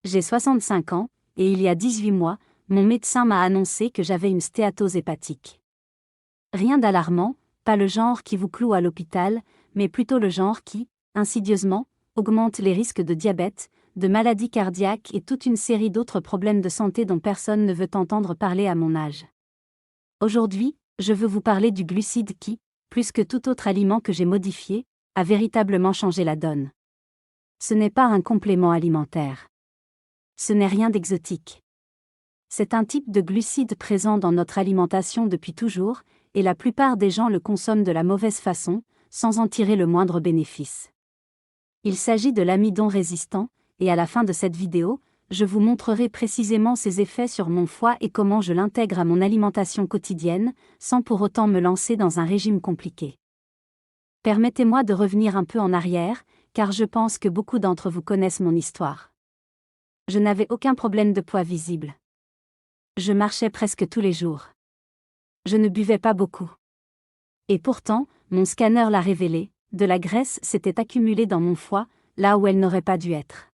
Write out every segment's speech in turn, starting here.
J'ai 65 ans, et il y a 18 mois, mon médecin m'a annoncé que j'avais une stéatose hépatique. Rien d'alarmant, pas le genre qui vous cloue à l'hôpital, mais plutôt le genre qui, insidieusement, augmente les risques de diabète, de maladies cardiaques et toute une série d'autres problèmes de santé dont personne ne veut entendre parler à mon âge. Aujourd'hui, je veux vous parler du glucide qui, plus que tout autre aliment que j'ai modifié, a véritablement changé la donne. Ce n'est pas un complément alimentaire. Ce n'est rien d'exotique. C'est un type de glucide présent dans notre alimentation depuis toujours, et la plupart des gens le consomment de la mauvaise façon, sans en tirer le moindre bénéfice. Il s'agit de l'amidon résistant, et à la fin de cette vidéo, je vous montrerai précisément ses effets sur mon foie et comment je l'intègre à mon alimentation quotidienne, sans pour autant me lancer dans un régime compliqué. Permettez-moi de revenir un peu en arrière, car je pense que beaucoup d'entre vous connaissent mon histoire. Je n'avais aucun problème de poids visible. Je marchais presque tous les jours. Je ne buvais pas beaucoup. Et pourtant, mon scanner l'a révélé, de la graisse s'était accumulée dans mon foie, là où elle n'aurait pas dû être.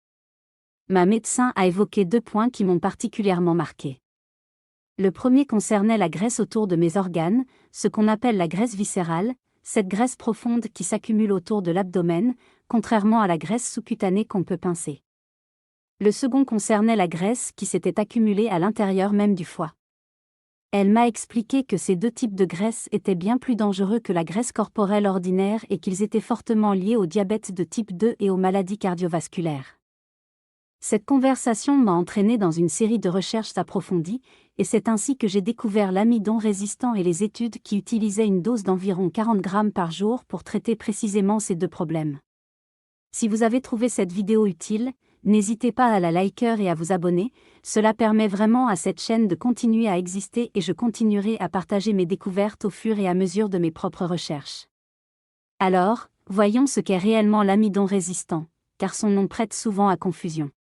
Ma médecin a évoqué 2 points qui m'ont particulièrement marqué. Le premier concernait la graisse autour de mes organes, ce qu'on appelle la graisse viscérale, cette graisse profonde qui s'accumule autour de l'abdomen, contrairement à la graisse sous-cutanée qu'on peut pincer. Le second concernait la graisse qui s'était accumulée à l'intérieur même du foie. Elle m'a expliqué que ces 2 types de graisse étaient bien plus dangereux que la graisse corporelle ordinaire et qu'ils étaient fortement liés au diabète de type 2 et aux maladies cardiovasculaires. Cette conversation m'a entraîné dans une série de recherches approfondies, et c'est ainsi que j'ai découvert l'amidon résistant et les études qui utilisaient une dose d'environ 40 grammes par jour pour traiter précisément ces 2 problèmes. Si vous avez trouvé cette vidéo utile, n'hésitez pas à la liker et à vous abonner, cela permet vraiment à cette chaîne de continuer à exister et je continuerai à partager mes découvertes au fur et à mesure de mes propres recherches. Alors, voyons ce qu'est réellement l'amidon résistant, car son nom prête souvent à confusion.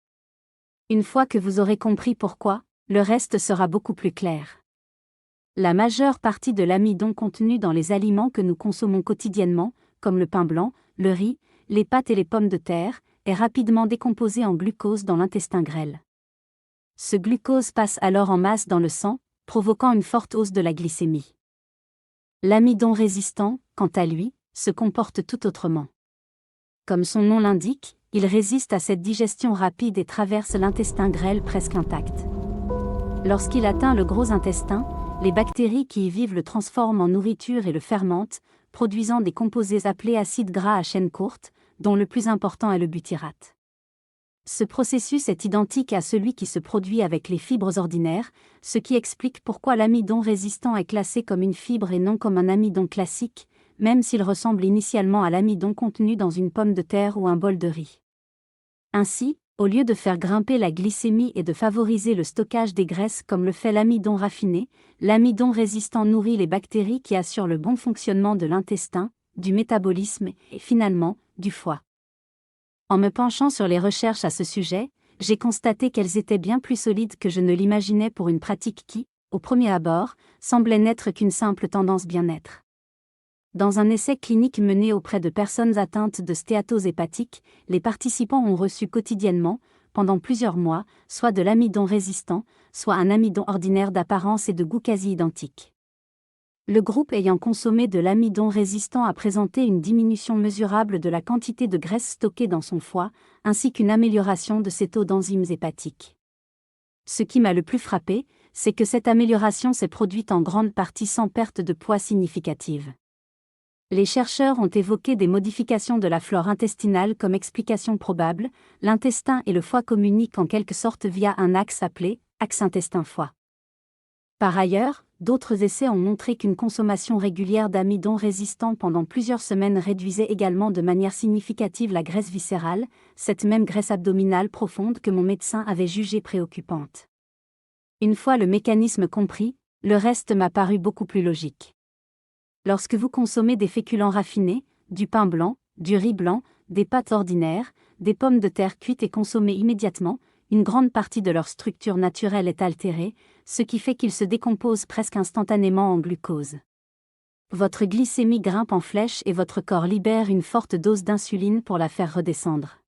Une fois que vous aurez compris pourquoi, le reste sera beaucoup plus clair. La majeure partie de l'amidon contenu dans les aliments que nous consommons quotidiennement, comme le pain blanc, le riz, les pâtes et les pommes de terre, est rapidement décomposé en glucose dans l'intestin grêle. Ce glucose passe alors en masse dans le sang, provoquant une forte hausse de la glycémie. L'amidon résistant, quant à lui, se comporte tout autrement. Comme son nom l'indique, il résiste à cette digestion rapide et traverse l'intestin grêle presque intact. Lorsqu'il atteint le gros intestin, les bactéries qui y vivent le transforment en nourriture et le fermentent, produisant des composés appelés acides gras à chaîne courte, dont le plus important est le butyrate. Ce processus est identique à celui qui se produit avec les fibres ordinaires, ce qui explique pourquoi l'amidon résistant est classé comme une fibre et non comme un amidon classique, même s'il ressemble initialement à l'amidon contenu dans une pomme de terre ou un bol de riz. Ainsi, au lieu de faire grimper la glycémie et de favoriser le stockage des graisses comme le fait l'amidon raffiné, l'amidon résistant nourrit les bactéries qui assurent le bon fonctionnement de l'intestin, du métabolisme et finalement, du foie. En me penchant sur les recherches à ce sujet, j'ai constaté qu'elles étaient bien plus solides que je ne l'imaginais pour une pratique qui, au premier abord, semblait n'être qu'une simple tendance bien-être. Dans un essai clinique mené auprès de personnes atteintes de stéatose hépatique, les participants ont reçu quotidiennement, pendant plusieurs mois, soit de l'amidon résistant, soit un amidon ordinaire d'apparence et de goût quasi identique. Le groupe ayant consommé de l'amidon résistant a présenté une diminution mesurable de la quantité de graisse stockée dans son foie, ainsi qu'une amélioration de ses taux d'enzymes hépatiques. Ce qui m'a le plus frappé, c'est que cette amélioration s'est produite en grande partie sans perte de poids significative. Les chercheurs ont évoqué des modifications de la flore intestinale comme explication probable, l'intestin et le foie communiquent en quelque sorte via un axe appelé axe intestin-foie. Par ailleurs, d'autres essais ont montré qu'une consommation régulière d'amidon résistant pendant plusieurs semaines réduisait également de manière significative la graisse viscérale, cette même graisse abdominale profonde que mon médecin avait jugée préoccupante. Une fois le mécanisme compris, le reste m'a paru beaucoup plus logique. Lorsque vous consommez des féculents raffinés, du pain blanc, du riz blanc, des pâtes ordinaires, des pommes de terre cuites et consommées immédiatement, une grande partie de leur structure naturelle est altérée, ce qui fait qu'ils se décomposent presque instantanément en glucose. Votre glycémie grimpe en flèche et votre corps libère une forte dose d'insuline pour la faire redescendre.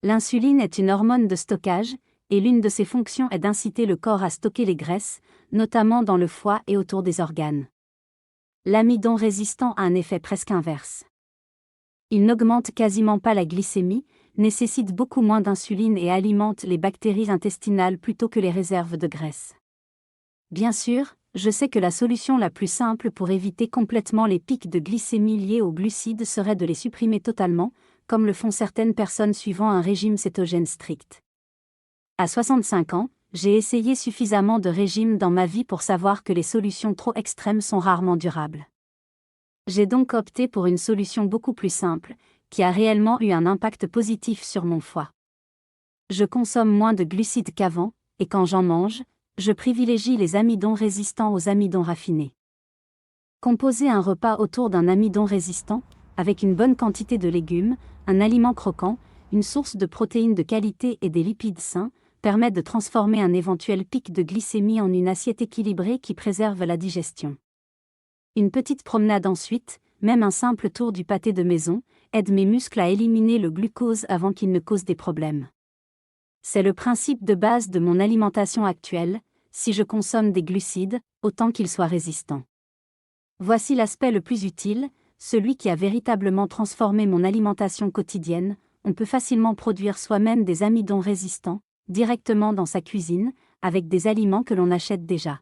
L'insuline est une hormone de stockage, et l'une de ses fonctions est d'inciter le corps à stocker les graisses, notamment dans le foie et autour des organes. L'amidon résistant a un effet presque inverse. Il n'augmente quasiment pas la glycémie, nécessite beaucoup moins d'insuline et alimente les bactéries intestinales plutôt que les réserves de graisse. Bien sûr, je sais que la solution la plus simple pour éviter complètement les pics de glycémie liés aux glucides serait de les supprimer totalement, comme le font certaines personnes suivant un régime cétogène strict. À 65 ans, j'ai essayé suffisamment de régimes dans ma vie pour savoir que les solutions trop extrêmes sont rarement durables. J'ai donc opté pour une solution beaucoup plus simple, qui a réellement eu un impact positif sur mon foie. Je consomme moins de glucides qu'avant, et quand j'en mange, je privilégie les amidons résistants aux amidons raffinés. Composer un repas autour d'un amidon résistant, avec une bonne quantité de légumes, un aliment croquant, une source de protéines de qualité et des lipides sains, permet de transformer un éventuel pic de glycémie en une assiette équilibrée qui préserve la digestion. Une petite promenade ensuite, même un simple tour du pâté de maison, aide mes muscles à éliminer le glucose avant qu'il ne cause des problèmes. C'est le principe de base de mon alimentation actuelle, si je consomme des glucides, autant qu'ils soient résistants. Voici l'aspect le plus utile, celui qui a véritablement transformé mon alimentation quotidienne. On peut facilement produire soi-même des amidons résistants, directement dans sa cuisine, avec des aliments que l'on achète déjà.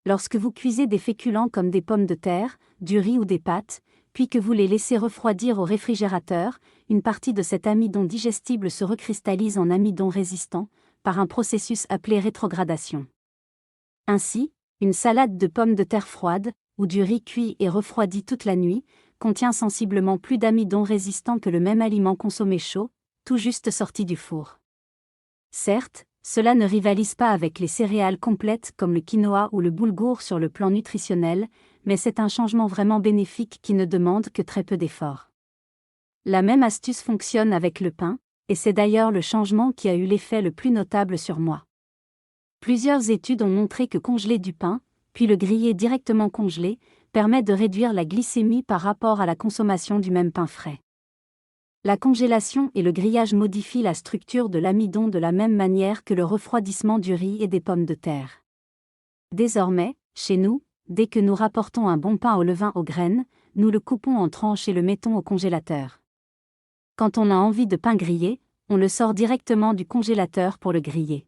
Lorsque vous cuisez des féculents comme des pommes de terre, du riz ou des pâtes, puis que vous les laissez refroidir au réfrigérateur, une partie de cet amidon digestible se recristallise en amidon résistant, par un processus appelé rétrogradation. Ainsi, une salade de pommes de terre froides, ou du riz cuit et refroidi toute la nuit, contient sensiblement plus d'amidon résistant que le même aliment consommé chaud, tout juste sorti du four. Certes, cela ne rivalise pas avec les céréales complètes comme le quinoa ou le boulgour sur le plan nutritionnel, mais c'est un changement vraiment bénéfique qui ne demande que très peu d'efforts. La même astuce fonctionne avec le pain, et c'est d'ailleurs le changement qui a eu l'effet le plus notable sur moi. Plusieurs études ont montré que congeler du pain, puis le griller directement congelé, permet de réduire la glycémie par rapport à la consommation du même pain frais. La congélation et le grillage modifient la structure de l'amidon de la même manière que le refroidissement du riz et des pommes de terre. Désormais, chez nous, dès que nous rapportons un bon pain au levain aux graines, nous le coupons en tranches et le mettons au congélateur. Quand on a envie de pain grillé, on le sort directement du congélateur pour le griller.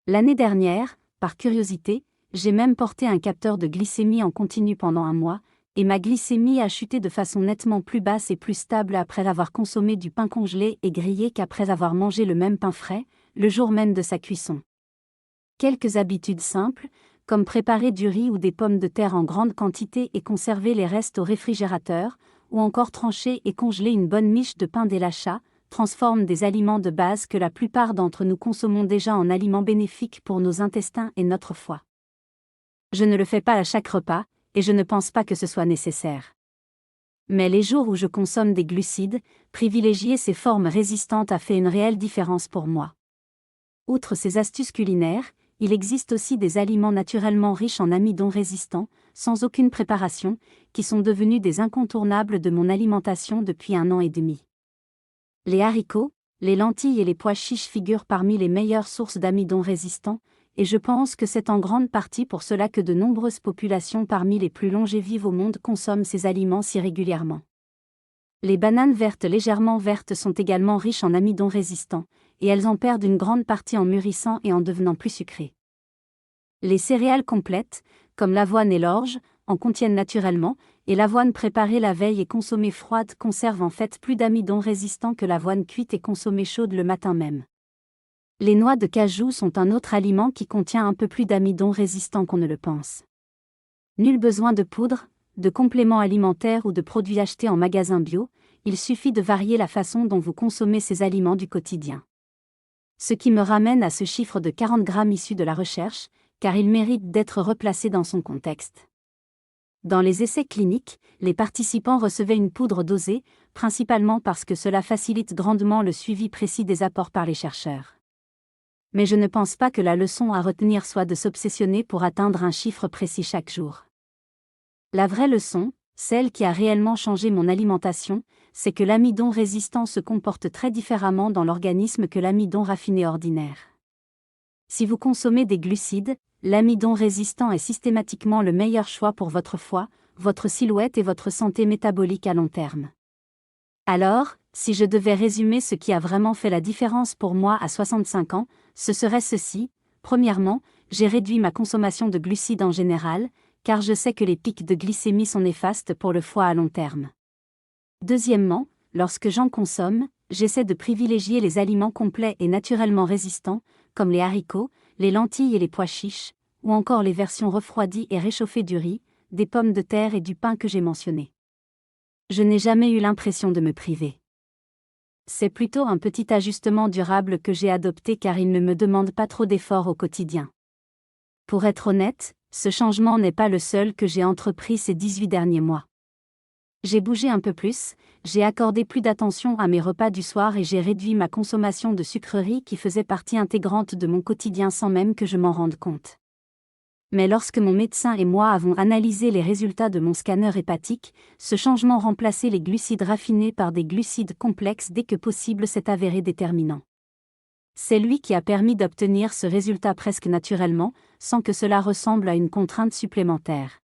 L'année dernière, par curiosité, j'ai même porté un capteur de glycémie en continu pendant un mois, et ma glycémie a chuté de façon nettement plus basse et plus stable après avoir consommé du pain congelé et grillé qu'après avoir mangé le même pain frais, le jour même de sa cuisson. Quelques habitudes simples, comme préparer du riz ou des pommes de terre en grande quantité et conserver les restes au réfrigérateur, ou encore trancher et congeler une bonne miche de pain d'élacha, transforment des aliments de base que la plupart d'entre nous consommons déjà en aliments bénéfiques pour nos intestins et notre foie. Je ne le fais pas à chaque repas, et je ne pense pas que ce soit nécessaire. Mais les jours où je consomme des glucides, privilégier ces formes résistantes a fait une réelle différence pour moi. Outre ces astuces culinaires, il existe aussi des aliments naturellement riches en amidon résistants, sans aucune préparation, qui sont devenus des incontournables de mon alimentation depuis 1 an et demi. Les haricots, les lentilles et les pois chiches figurent parmi les meilleures sources d'amidon résistant, et je pense que c'est en grande partie pour cela que de nombreuses populations parmi les plus longévives au monde consomment ces aliments si régulièrement. Les bananes vertes légèrement vertes sont également riches en amidon résistant, et elles en perdent une grande partie en mûrissant et en devenant plus sucrées. Les céréales complètes, comme l'avoine et l'orge, en contiennent naturellement, et l'avoine préparée la veille et consommée froide conserve en fait plus d'amidon résistant que l'avoine cuite et consommée chaude le matin même. Les noix de cajou sont un autre aliment qui contient un peu plus d'amidon résistant qu'on ne le pense. Nul besoin de poudre, de compléments alimentaires ou de produits achetés en magasin bio, il suffit de varier la façon dont vous consommez ces aliments du quotidien. Ce qui me ramène à ce chiffre de 40 grammes issu de la recherche, car il mérite d'être replacé dans son contexte. Dans les essais cliniques, les participants recevaient une poudre dosée, principalement parce que cela facilite grandement le suivi précis des apports par les chercheurs. Mais je ne pense pas que la leçon à retenir soit de s'obsessionner pour atteindre un chiffre précis chaque jour. La vraie leçon, Celle qui a réellement changé mon alimentation, c'est que l'amidon résistant se comporte très différemment dans l'organisme que l'amidon raffiné ordinaire. Si vous consommez des glucides, l'amidon résistant est systématiquement le meilleur choix pour votre foie, votre silhouette et votre santé métabolique à long terme. Alors, si je devais résumer ce qui a vraiment fait la différence pour moi à 65 ans, ce serait ceci. Premièrement, j'ai réduit ma consommation de glucides en général, car je sais que les pics de glycémie sont néfastes pour le foie à long terme. Deuxièmement, lorsque j'en consomme, j'essaie de privilégier les aliments complets et naturellement résistants, comme les haricots, les lentilles et les pois chiches, ou encore les versions refroidies et réchauffées du riz, des pommes de terre et du pain que j'ai mentionnés. Je n'ai jamais eu l'impression de me priver. C'est plutôt un petit ajustement durable que j'ai adopté car il ne me demande pas trop d'efforts au quotidien. Pour être honnête, ce changement n'est pas le seul que j'ai entrepris ces 18 derniers mois. J'ai bougé un peu plus, j'ai accordé plus d'attention à mes repas du soir et j'ai réduit ma consommation de sucreries qui faisait partie intégrante de mon quotidien sans même que je m'en rende compte. Mais lorsque mon médecin et moi avons analysé les résultats de mon scanner hépatique, ce changement remplacer les glucides raffinés par des glucides complexes dès que possible s'est avéré déterminant. C'est lui qui a permis d'obtenir ce résultat presque naturellement, sans que cela ressemble à une contrainte supplémentaire.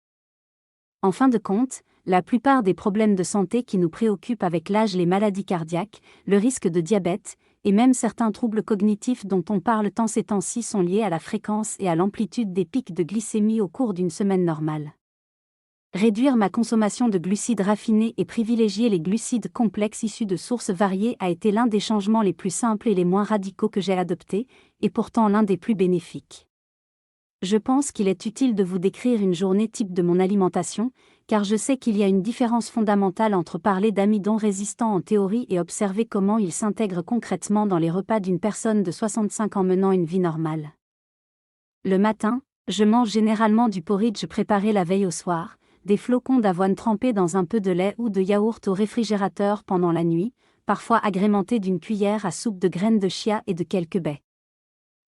En fin de compte, la plupart des problèmes de santé qui nous préoccupent avec l'âge, les maladies cardiaques, le risque de diabète, et même certains troubles cognitifs dont on parle tant ces temps-ci sont liés à la fréquence et à l'amplitude des pics de glycémie au cours d'une semaine normale. Réduire ma consommation de glucides raffinés et privilégier les glucides complexes issus de sources variées a été l'un des changements les plus simples et les moins radicaux que j'ai adoptés, et pourtant l'un des plus bénéfiques. Je pense qu'il est utile de vous décrire une journée type de mon alimentation, car je sais qu'il y a une différence fondamentale entre parler d'amidon résistant en théorie et observer comment il s'intègre concrètement dans les repas d'une personne de 65 ans menant une vie normale. Le matin, je mange généralement du porridge préparé la veille au soir, des flocons d'avoine trempés dans un peu de lait ou de yaourt au réfrigérateur pendant la nuit, parfois agrémentés d'une cuillère à soupe de graines de chia et de quelques baies.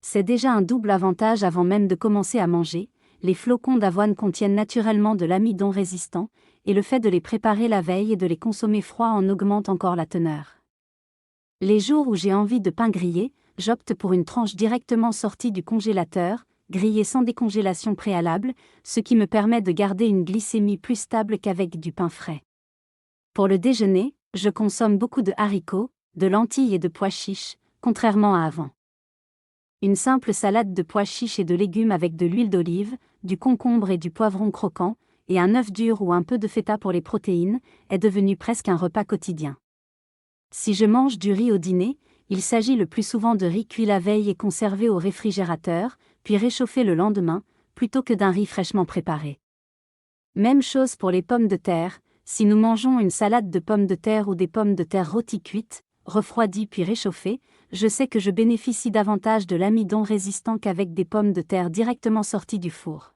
C'est déjà un double avantage avant même de commencer à manger. Les flocons d'avoine contiennent naturellement de l'amidon résistant, et le fait de les préparer la veille et de les consommer froids en augmente encore la teneur. Les jours où j'ai envie de pain grillé, j'opte pour une tranche directement sortie du congélateur, grillée sans décongélation préalable, ce qui me permet de garder une glycémie plus stable qu'avec du pain frais. Pour le déjeuner, je consomme beaucoup de haricots, de lentilles et de pois chiches, contrairement à avant. Une simple salade de pois chiches et de légumes avec de l'huile d'olive, du concombre et du poivron croquant, et un œuf dur ou un peu de feta pour les protéines, est devenu presque un repas quotidien. Si je mange du riz au dîner, il s'agit le plus souvent de riz cuit la veille et conservé au réfrigérateur, puis réchauffé le lendemain, plutôt que d'un riz fraîchement préparé. Même chose pour les pommes de terre, si nous mangeons une salade de pommes de terre ou des pommes de terre rôties cuites, refroidies puis réchauffées, je sais que je bénéficie davantage de l'amidon résistant qu'avec des pommes de terre directement sorties du four.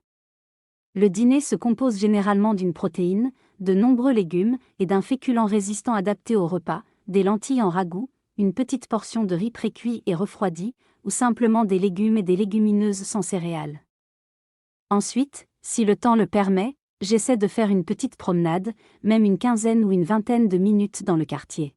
Le dîner se compose généralement d'une protéine, de nombreux légumes et d'un féculent résistant adapté au repas, des lentilles en ragoût, une petite portion de riz précuit et refroidi, ou simplement des légumes et des légumineuses sans céréales. Ensuite, si le temps le permet, j'essaie de faire une petite promenade, même une quinzaine ou une vingtaine de minutes dans le quartier.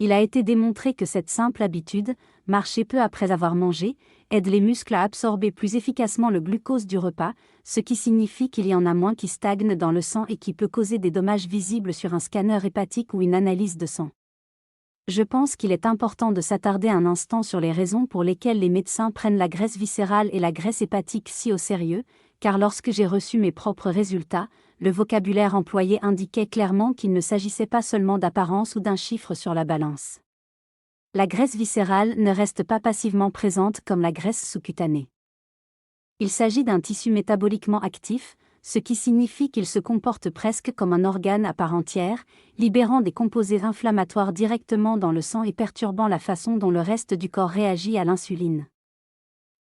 Il a été démontré que cette simple habitude, marcher peu après avoir mangé, aide les muscles à absorber plus efficacement le glucose du repas, ce qui signifie qu'il y en a moins qui stagnent dans le sang et qui peut causer des dommages visibles sur un scanner hépatique ou une analyse de sang. Je pense qu'il est important de s'attarder un instant sur les raisons pour lesquelles les médecins prennent la graisse viscérale et la graisse hépatique si au sérieux, car lorsque j'ai reçu mes propres résultats, le vocabulaire employé indiquait clairement qu'il ne s'agissait pas seulement d'apparence ou d'un chiffre sur la balance. La graisse viscérale ne reste pas passivement présente comme la graisse sous-cutanée. Il s'agit d'un tissu métaboliquement actif, ce qui signifie qu'il se comporte presque comme un organe à part entière, libérant des composés inflammatoires directement dans le sang et perturbant la façon dont le reste du corps réagit à l'insuline.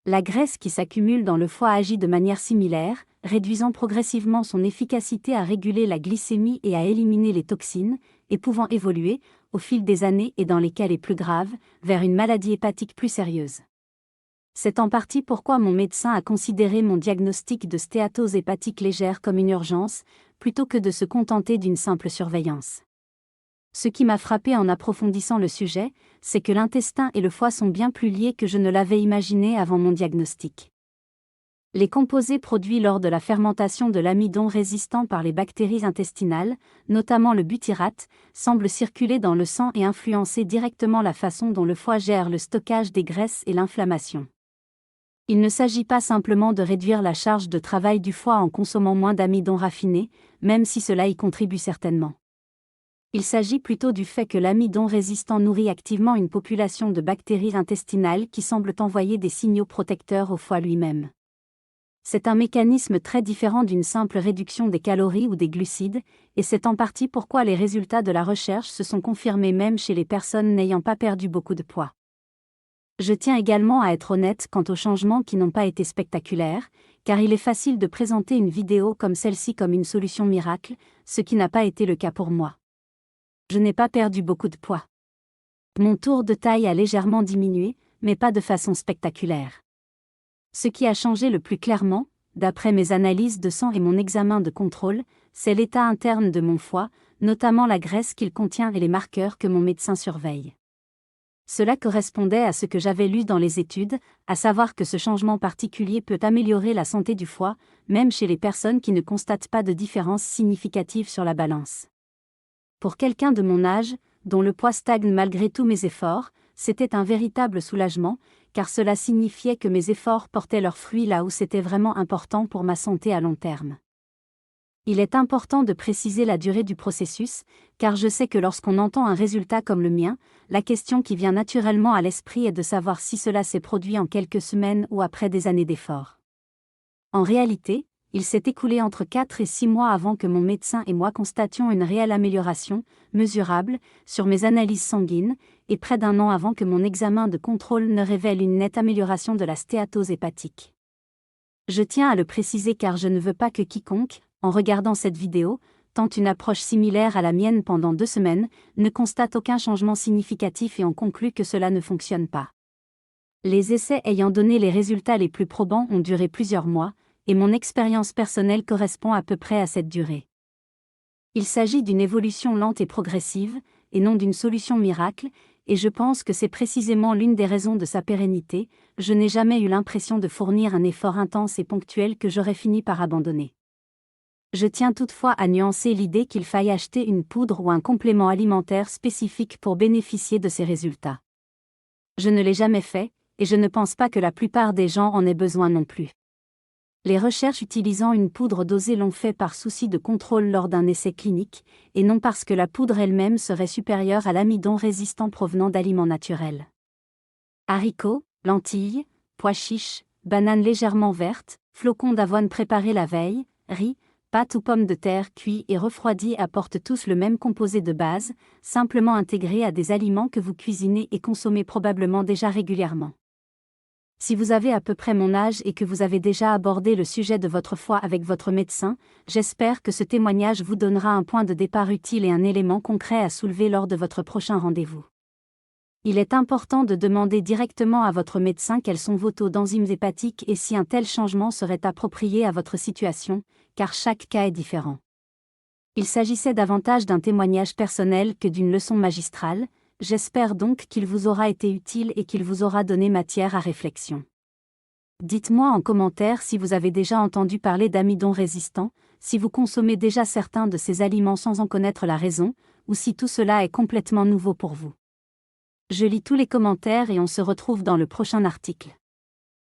La graisse qui s'accumule dans le foie agit de manière similaire, réduisant progressivement son efficacité à réguler la glycémie et à éliminer les toxines, et pouvant évoluer, au fil des années et dans les cas les plus graves, vers une maladie hépatique plus sérieuse. C'est en partie pourquoi mon médecin a considéré mon diagnostic de stéatose hépatique légère comme une urgence, plutôt que de se contenter d'une simple surveillance. Ce qui m'a frappé en approfondissant le sujet, c'est que l'intestin et le foie sont bien plus liés que je ne l'avais imaginé avant mon diagnostic. Les composés produits lors de la fermentation de l'amidon résistant par les bactéries intestinales, notamment le butyrate, semblent circuler dans le sang et influencer directement la façon dont le foie gère le stockage des graisses et l'inflammation. Il ne s'agit pas simplement de réduire la charge de travail du foie en consommant moins d'amidon raffiné, même si cela y contribue certainement. Il s'agit plutôt du fait que l'amidon résistant nourrit activement une population de bactéries intestinales qui semblent envoyer des signaux protecteurs au foie lui-même. C'est un mécanisme très différent d'une simple réduction des calories ou des glucides, et c'est en partie pourquoi les résultats de la recherche se sont confirmés même chez les personnes n'ayant pas perdu beaucoup de poids. Je tiens également à être honnête quant aux changements qui n'ont pas été spectaculaires, car il est facile de présenter une vidéo comme celle-ci comme une solution miracle, ce qui n'a pas été le cas pour moi. Je n'ai pas perdu beaucoup de poids. Mon tour de taille a légèrement diminué, mais pas de façon spectaculaire. Ce qui a changé le plus clairement, d'après mes analyses de sang et mon examen de contrôle, c'est l'état interne de mon foie, notamment la graisse qu'il contient et les marqueurs que mon médecin surveille. Cela correspondait à ce que j'avais lu dans les études, à savoir que ce changement particulier peut améliorer la santé du foie, même chez les personnes qui ne constatent pas de différence significative sur la balance. Pour quelqu'un de mon âge, dont le poids stagne malgré tous mes efforts, c'était un véritable soulagement, car cela signifiait que mes efforts portaient leurs fruits là où c'était vraiment important pour ma santé à long terme. Il est important de préciser la durée du processus, car je sais que lorsqu'on entend un résultat comme le mien, la question qui vient naturellement à l'esprit est de savoir si cela s'est produit en quelques semaines ou après des années d'efforts. En réalité, il s'est écoulé entre 4 et 6 mois avant que mon médecin et moi constations une réelle amélioration, mesurable, sur mes analyses sanguines, et près d'un an avant que mon examen de contrôle ne révèle une nette amélioration de la stéatose hépatique. Je tiens à le préciser car je ne veux pas que quiconque, en regardant cette vidéo, tente une approche similaire à la mienne pendant 2 semaines, ne constate aucun changement significatif et en conclut que cela ne fonctionne pas. Les essais ayant donné les résultats les plus probants ont duré plusieurs mois, et mon expérience personnelle correspond à peu près à cette durée. Il s'agit d'une évolution lente et progressive, et non d'une solution miracle, et je pense que c'est précisément l'une des raisons de sa pérennité. Je n'ai jamais eu l'impression de fournir un effort intense et ponctuel que j'aurais fini par abandonner. Je tiens toutefois à nuancer l'idée qu'il faille acheter une poudre ou un complément alimentaire spécifique pour bénéficier de ces résultats. Je ne l'ai jamais fait, et je ne pense pas que la plupart des gens en aient besoin non plus. Les recherches utilisant une poudre dosée l'ont fait par souci de contrôle lors d'un essai clinique, et non parce que la poudre elle-même serait supérieure à l'amidon résistant provenant d'aliments naturels. Haricots, lentilles, pois chiches, bananes légèrement vertes, flocons d'avoine préparés la veille, riz, pâtes ou pommes de terre cuits et refroidis apportent tous le même composé de base, simplement intégré à des aliments que vous cuisinez et consommez probablement déjà régulièrement. Si vous avez à peu près mon âge et que vous avez déjà abordé le sujet de votre foie avec votre médecin, j'espère que ce témoignage vous donnera un point de départ utile et un élément concret à soulever lors de votre prochain rendez-vous. Il est important de demander directement à votre médecin quels sont vos taux d'enzymes hépatiques et si un tel changement serait approprié à votre situation, car chaque cas est différent. Il s'agissait davantage d'un témoignage personnel que d'une leçon magistrale. J'espère donc qu'il vous aura été utile et qu'il vous aura donné matière à réflexion. Dites-moi en commentaire si vous avez déjà entendu parler d'amidon résistant, si vous consommez déjà certains de ces aliments sans en connaître la raison, ou si tout cela est complètement nouveau pour vous. Je lis tous les commentaires et on se retrouve dans le prochain article.